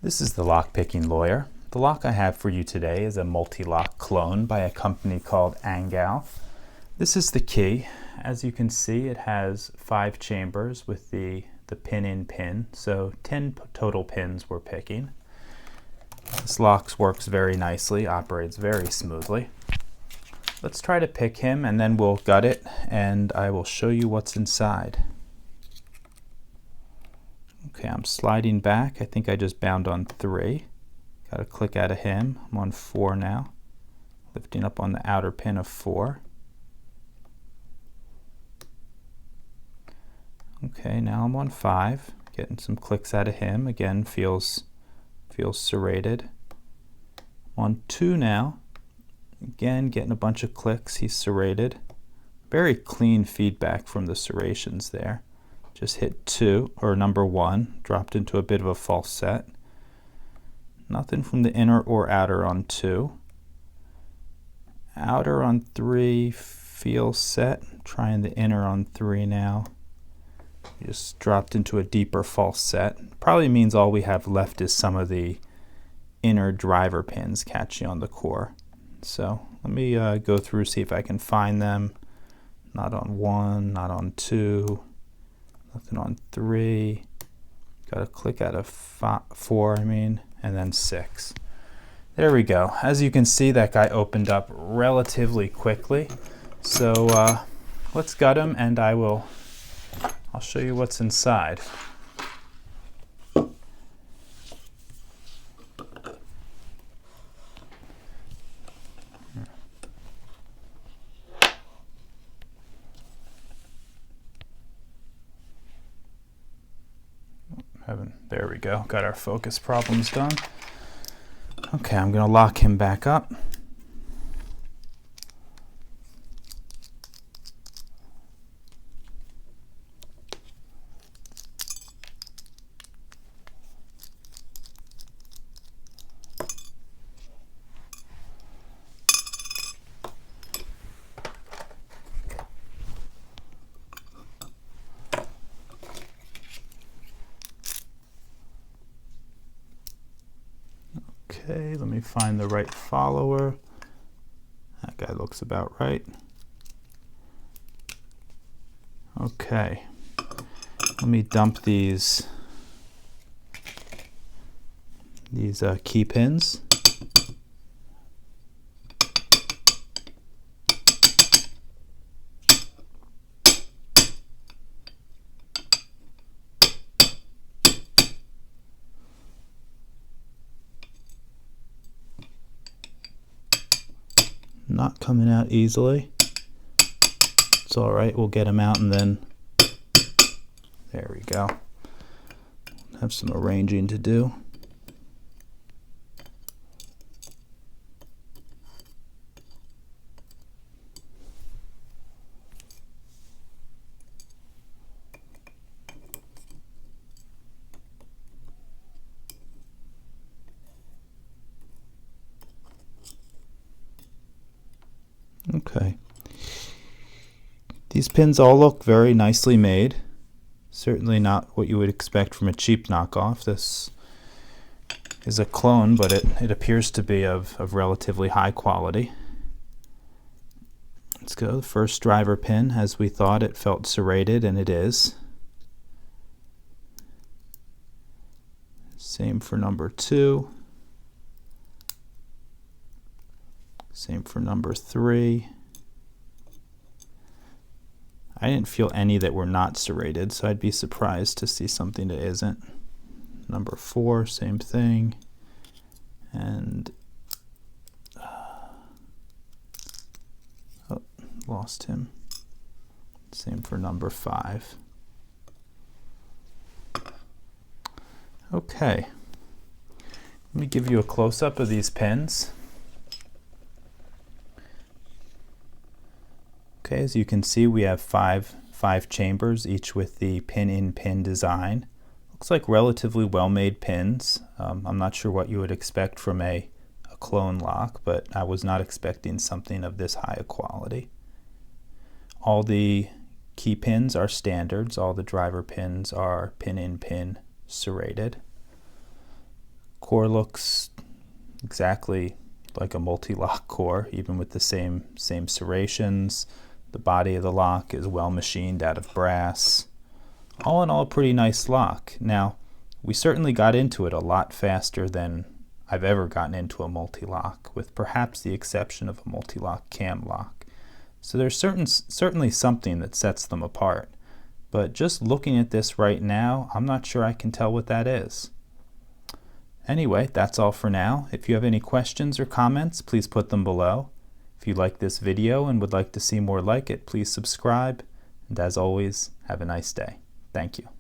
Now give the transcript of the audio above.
This is the Lock Picking Lawyer. The lock I have for you today is a Mul-T-Lock clone by a company called Angal. This is the key. As you can see, it has 5 chambers with the pin-in pin, so 10 total pins we're picking. This lock works very nicely, operates very smoothly. Let's try to pick him and then we'll gut it and I will show you what's inside. Okay, I'm sliding back. I think I just bound on 3. Got a click out of him. I'm on 4 now. Lifting up on the outer pin of 4. Okay, now I'm on 5. Getting some clicks out of him. Again, feels serrated. I'm on 2 now. Again, getting a bunch of clicks. He's serrated. Very clean feedback from the serrations there. Just hit 2, or number 1, dropped into a bit of a false set. Nothing from the inner or outer on 2. Outer on 3 feels set. Trying the inner on 3 now. Just dropped into a deeper false set. Probably means all we have left is some of the inner driver pins catching on the core. So let me go through, see if I can find them. Not on 1, not on 2. Nothing on 3. Got a click out of 4, and then 6. There we go. As you can see, that guy opened up relatively quickly. So let's gut him, and I'll show you what's inside. There we go, got our focus problems done. Okay, I'm going to lock him back up. Okay, let me find the right follower. That guy looks about right. Okay, let me dump these key pins. Not coming out easily. It's all right, we'll get them out and then, there we go. Have some arranging to do. Okay. These pins all look very nicely made. Certainly not what you would expect from a cheap knockoff. This is a clone, but it appears to be of relatively high quality. Let's go. The first driver pin, as we thought, it felt serrated, and it is. Same for number 2. Same for number 3. I didn't feel any that were not serrated, so I'd be surprised to see something that isn't. Number 4, same thing. And oh, lost him. Same for number 5. Okay. Let me give you a close-up of these pins. Okay, as you can see, we have five chambers, each with the pin-in-pin design. Looks like relatively well-made pins. I'm not sure what you would expect from a clone lock, but I was not expecting something of this high a quality. All the key pins are standards. All the driver pins are pin-in-pin serrated. core looks exactly like a Mul-T-Lock core, even with the same serrations. The body of the lock is well machined out of brass. All in all, a pretty nice lock. Now, we certainly got into it a lot faster than I've ever gotten into a Mul-T-Lock, with perhaps the exception of a Mul-T-Lock cam lock. So there's certainly something that sets them apart. But just looking at this right now, I'm not sure I can tell what that is. Anyway, that's all for now. If you have any questions or comments, please put them below. If you like this video and would like to see more like it, please subscribe. And as always, have a nice day. Thank you.